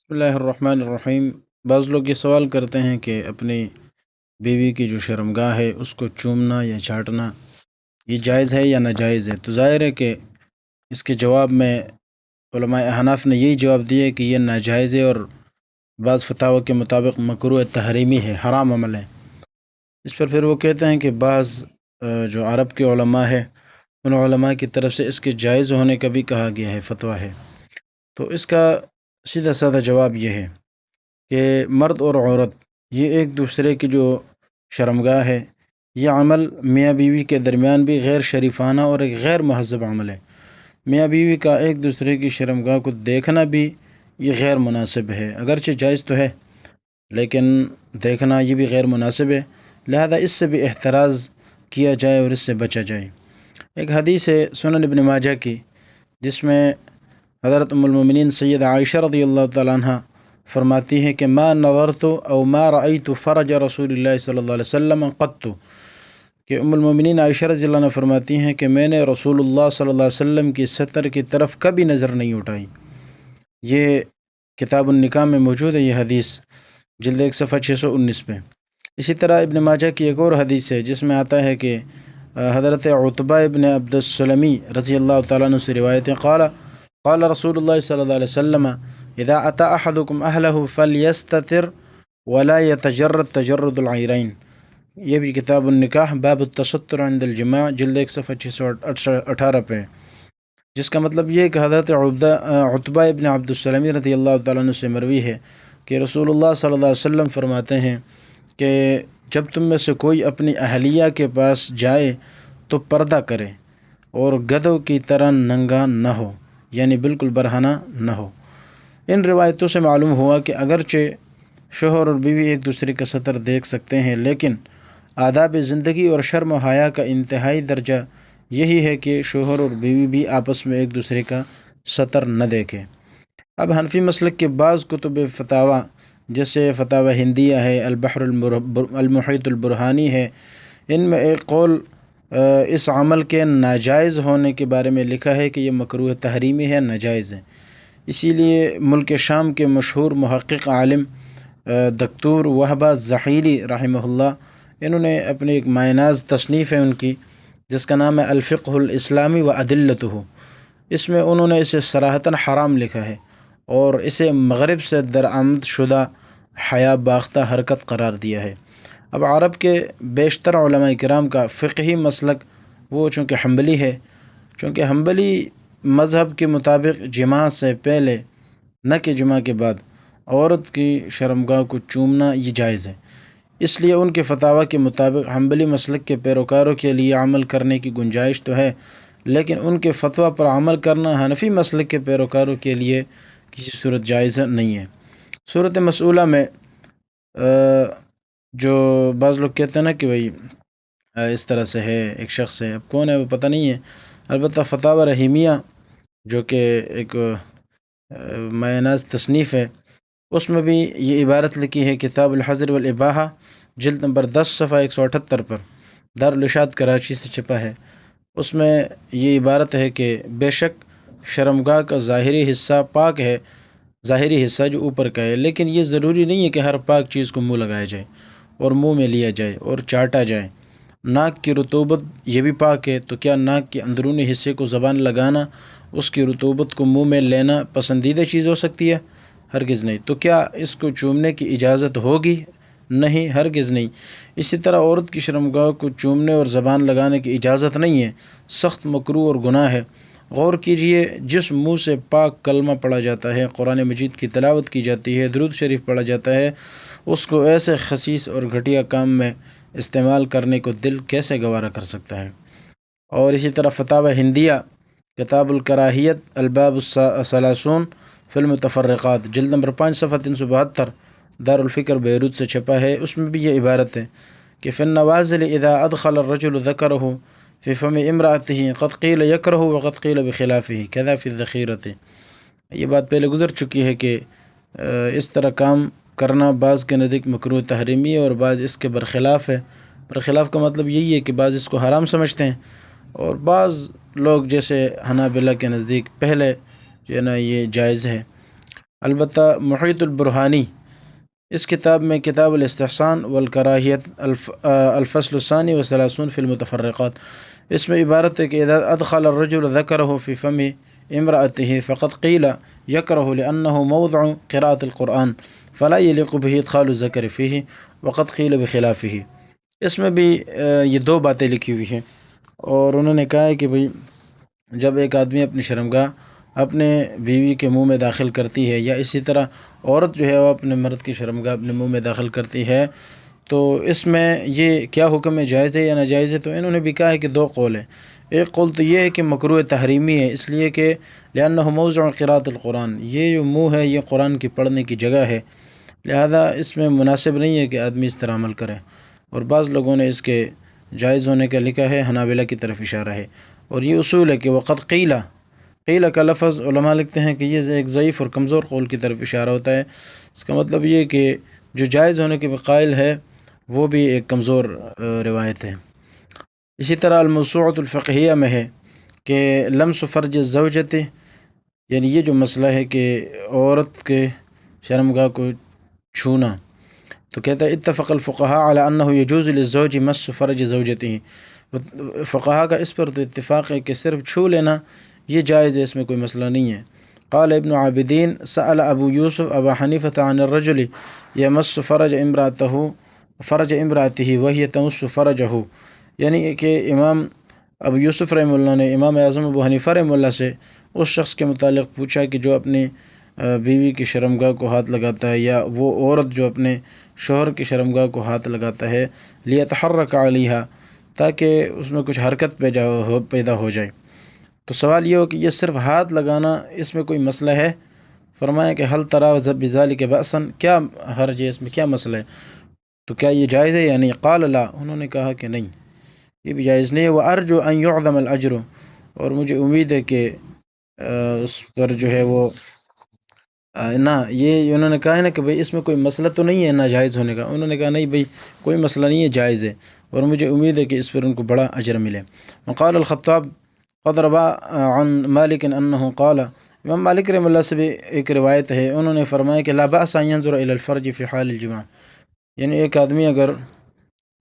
بسم اللہ الرحمن الرحیم۔ بعض لوگ یہ سوال کرتے ہیں کہ اپنی بیوی کی جو شرمگاہ ہے اس کو چومنا یا چاٹنا یہ جائز ہے یا ناجائز ہے؟ تو ظاہر ہے کہ اس کے جواب میں علماء احناف نے یہی جواب دیا کہ یہ ناجائز ہے، اور بعض فتاوی کے مطابق مکروہ تحریمی ہے، حرام عمل ہے۔ اس پر پھر وہ کہتے ہیں کہ بعض جو عرب کے علماء ہے ان علماء کی طرف سے اس کے جائز ہونے کا بھی کہا گیا ہے، فتویٰ ہے۔ تو اس کا سیدھا سادہ جواب یہ ہے کہ مرد اور عورت یہ ایک دوسرے کی جو شرمگاہ ہے، یہ عمل میاں بیوی کے درمیان بھی غیر شریفانہ اور ایک غیر مہذب عمل ہے۔ میاں بیوی کا ایک دوسرے کی شرمگاہ کو دیکھنا بھی یہ غیر مناسب ہے، اگرچہ جائز تو ہے لیکن دیکھنا یہ بھی غیر مناسب ہے، لہذا اس سے بھی احتراز کیا جائے اور اس سے بچا جائے۔ ایک حدیث ہے سنن ابن ماجہ کی، جس میں حضرت ام المومنین سیدہ عائشہ رضی اللہ تعالیٰ عنہ فرماتی ہیں کہ ما نظرت او ما رأیت فرج رسول اللہ صلی اللہ علیہ وسلم قط، کہ ام المومنین عائشہ رضی اللہ عنہ فرماتی ہیں کہ میں نے رسول اللہ صلی اللہ علیہ وسلم کی ستر کی طرف کبھی نظر نہیں اٹھائی۔ یہ کتاب النکاح میں موجود ہے یہ حدیث، جلد 1 صفحہ 619 پہ۔ اسی طرح ابن ماجہ کی ایک اور حدیث ہے جس میں آتا ہے کہ حضرت عتبہ ابن عبد السلمی رضی اللہ تعالیٰ عنہ سے روایت ہے، قال رسول اللہ صلی اللہ علیہ وسلم اذا اتى احدكم اهله فليستتر ولا يتجرد تجرد العيرين۔ یہ بھی کتاب النکاح باب التستر عند الجماع، جلد 1 صفحہ 618 پہ، جس کا مطلب یہ ہے کہ حضرت عتبہ ابن عبد السلمی رضی اللہ تعالیٰ عنہ سے مروی ہے کہ رسول اللہ صلی اللہ علیہ وسلم فرماتے ہیں کہ جب تم میں سے کوئی اپنی اہلیہ کے پاس جائے تو پردہ کرے اور گدھوں کی طرح ننگا نہ ہو، یعنی بالکل برہنہ نہ ہو۔ ان روایتوں سے معلوم ہوا کہ اگرچہ شوہر اور بیوی ایک دوسرے کا سطر دیکھ سکتے ہیں، لیکن آداب زندگی اور شرم و حیا کا انتہائی درجہ یہی ہے کہ شوہر اور بیوی بھی آپس میں ایک دوسرے کا سطر نہ دیکھیں۔ اب حنفی مسلک کے بعض کتب فتاوی جیسے فتاوی ہندیہ ہے، البحر المحیط البرہانی ہے، ان میں ایک قول اس عمل کے ناجائز ہونے کے بارے میں لکھا ہے کہ یہ مکروہ تحریمی ہے، ناجائز ہے۔ اسی لیے ملک شام کے مشہور محقق عالم دکتور وہبہ زحیلی رحمہ اللہ، انہوں نے اپنی ایک مایہ ناز تصنیف ہے ان کی جس کا نام ہے الفقہ الاسلامی و ادلتہ، اس میں انہوں نے اسے صراحتاً حرام لکھا ہے اور اسے مغرب سے درآمد شدہ حیا باختہ حرکت قرار دیا ہے۔ اب عرب کے بیشتر علماء کرام کا فقہی مسلک وہ چونکہ حنبلی ہے، چونکہ حنبلی مذہب کے مطابق جماع سے پہلے نہ کہ جماع کے بعد عورت کی شرمگاہ کو چومنا یہ جائز ہے، اس لیے ان کے فتاوی کے مطابق حنبلی مسلک کے پیروکاروں کے لیے عمل کرنے کی گنجائش تو ہے، لیکن ان کے فتویٰ پر عمل کرنا حنفی مسلک کے پیروکاروں کے لیے کسی صورت جائز نہیں ہے۔ صورت مسئولہ میں جو بعض لوگ کہتے ہیں نا کہ بھئی اس طرح سے ہے، ایک شخص ہے، اب کون ہے وہ پتہ نہیں ہے، البتہ فتاوی رحیمیہ جو کہ ایک مایہ ناز تصنیف ہے، اس میں بھی یہ عبارت لکھی ہے، کتاب الحظر والاباحہ، جلد نمبر 10 صفحہ 178 پر، دارالارشاد کراچی سے چھپا ہے۔ اس میں یہ عبارت ہے کہ بے شک شرمگاہ کا ظاہری حصہ پاک ہے، ظاہری حصہ جو اوپر کا ہے، لیکن یہ ضروری نہیں ہے کہ ہر پاک چیز کو منہ لگایا جائے اور منہ میں لیا جائے اور چاٹا جائے۔ ناک کی رطوبت یہ بھی پاک ہے، تو کیا ناک کے اندرونی حصے کو زبان لگانا، اس کی رطوبت کو منہ میں لینا پسندیدہ چیز ہو سکتی ہے؟ ہرگز نہیں۔ تو کیا اس کو چومنے کی اجازت ہوگی؟ نہیں، ہرگز نہیں۔ اسی طرح عورت کی شرمگاہ کو چومنے اور زبان لگانے کی اجازت نہیں ہے، سخت مکروہ اور گناہ ہے۔ غور کیجئے، جس منہ سے پاک کلمہ پڑھا جاتا ہے، قرآن مجید کی تلاوت کی جاتی ہے، درود شریف پڑھا جاتا ہے، اس کو ایسے خسیس اور گھٹیا کام میں استعمال کرنے کو دل کیسے گوارا کر سکتا ہے؟ اور اسی طرح فتاوی ہندیہ کتاب الکراہیت الباب الثلاثون فی المتفرقات، جلد نمبر 5 صفحہ 372، دارالفکر بیروت سے چھپا ہے۔ اس میں بھی یہ عبارت ہے کہ فی النوازل اذا ادخل الرجل ذکرہ فی فم امرأتہ قد قیل یکرہ وقد قیل بخلافہ کذا فی الذخیرۃ۔ یہ بات پہلے گزر چکی ہے کہ اس طرح کام کرنا بعض کے نزدیک مکروہ تحریمی ہے اور بعض اس کے برخلاف ہے۔ برخلاف کا مطلب یہی ہے کہ بعض اس کو حرام سمجھتے ہیں، اور بعض لوگ جیسے حنابلہ کے نزدیک پہلے جو ہے نا یہ جائز ہے۔ البتہ محیط البرہانی اس کتاب میں کتاب الاستحسان والکراہیت الفصل الثانی والثلاثون فی المتفرقات، اس میں عبارت ہے کہ اذا ادخل الرجل ذکرہ فی فم امرأته فقد قیل یکرہ لأنہ موضع قراءة القرآن فلا یلیق به ادخال الذکر فیہ وقد قیل بخلافہ۔ اس میں بھی یہ دو باتیں لکھی ہوئی ہیں، اور انہوں نے کہا ہے کہ بھئی جب ایک آدمی اپنی شرمگاہ اپنے بیوی کے منہ میں داخل کرتی ہے، یا اسی طرح عورت جو ہے وہ اپنے مرد کی شرمگاہ اپنے منہ میں داخل کرتی ہے، تو اس میں یہ کیا حکم ہے، جائز ہے یا ناجائز ہے؟ تو انہوں نے بھی کہا ہے کہ دو قول ہیں۔ ایک قول تو یہ ہے کہ مکروہ تحریمی ہے، اس لیے کہ لأنہ موضع قراءۃ القرآن، یہ جو منہ ہے یہ قرآن کی پڑھنے کی جگہ ہے، لہذا اس میں مناسب نہیں ہے کہ آدمی اس طرح عمل کرے۔ اور بعض لوگوں نے اس کے جائز ہونے کا لکھا ہے، حنابلہ کی طرف اشارہ ہے، اور یہ اصول ہے کہ وقد قیلہ، قیلہ کا لفظ علماء لکھتے ہیں کہ یہ ایک ضعیف اور کمزور قول کی طرف اشارہ ہوتا ہے۔ اس کا مطلب یہ کہ جو جائز ہونے کے قائل ہے وہ بھی ایک کمزور روایت ہے۔ اسی طرح الموسوعۃ الفقہیہ میں ہے کہ لمس فرج الزوجۃ، یعنی یہ جو مسئلہ ہے کہ عورت کے شرمگاہ کو چھونا، تو کہتا ہے اتفق الفقہاء علی انہ یجوز للزوج مس فرج زوجتہ، فقہا کا اس پر تو اتفاق ہے کہ صرف چھو لینا یہ جائز ہے، اس میں کوئی مسئلہ نہیں ہے۔ قال ابن عابدین سأل ابو یوسف ابا حنیفۃ عن الرجل یمس فرج امرأتہ وہی تمس فرجہ، یعنی کہ امام ابو یوسف رحمہ اللہ نے امام اعظم ابو حنیفہ رحمہ اللہ سے اس شخص کے متعلق پوچھا کہ جو اپنی بیوی کی شرمگاہ کو ہاتھ لگاتا ہے، یا وہ عورت جو اپنے شوہر کی شرمگاہ کو ہاتھ لگاتا ہے، لیتحرک علیہا، تاکہ اس میں کچھ حرکت پیدا ہو جائے۔ تو سوال یہ ہو کہ یہ صرف ہاتھ لگانا، اس میں کوئی مسئلہ ہے؟ فرمایا کہ حل تری بذلک بأسا، کیا حرج ہے، اس میں کیا مسئلہ ہے، تو کیا یہ جائز ہے یا نہیں؟ قال لا، انہوں نے کہا کہ نہیں، یہ بھی جائز نہیں ہے۔ وارجو ان یعظم الاجر، اور مجھے امید ہے کہ اس پر جو ہے وہ نہ، یہ انہوں نے کہا ہے نا کہ بھئی اس میں کوئی مسئلہ تو نہیں ہے ناجائز ہونے کا، انہوں نے کہا نہیں بھئی کوئی مسئلہ نہیں ہے، جائز ہے، اور مجھے امید ہے کہ اس پر ان کو بڑا اجر ملے۔ وقال الخطاب قد روى عن مالک انہ قال، امام مالک رحمہ اللہ سے بھی ایک روایت ہے، انہوں نے فرمایا کہ لا بأس ان ينظر الى الفرج فی حال الجماع، یعنی ایک آدمی اگر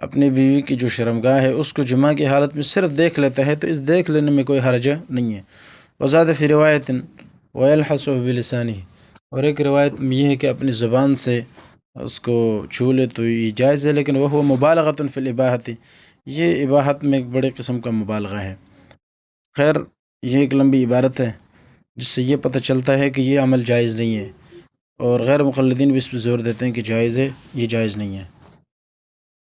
اپنی بیوی کی جو شرمگاہ ہے اس کو جماع کی حالت میں صرف دیکھ لیتا ہے تو اس دیکھ لینے میں کوئی حرج نہیں ہے۔ وزاد فی روایت ویلحس بلسانہ، اور ایک روایت میں یہ ہے کہ اپنی زبان سے اس کو چھو لے تو یہ جائز ہے، لیکن وہ مبالغۃ فی الاباحۃ، یہ اباحت میں ایک بڑے قسم کا مبالغہ ہے۔ خیر، یہ ایک لمبی عبارت ہے جس سے یہ پتہ چلتا ہے کہ یہ عمل جائز نہیں ہے، اور غیر مقلدین بھی اس پہ زور دیتے ہیں کہ جائز ہے، یہ جائز نہیں ہے۔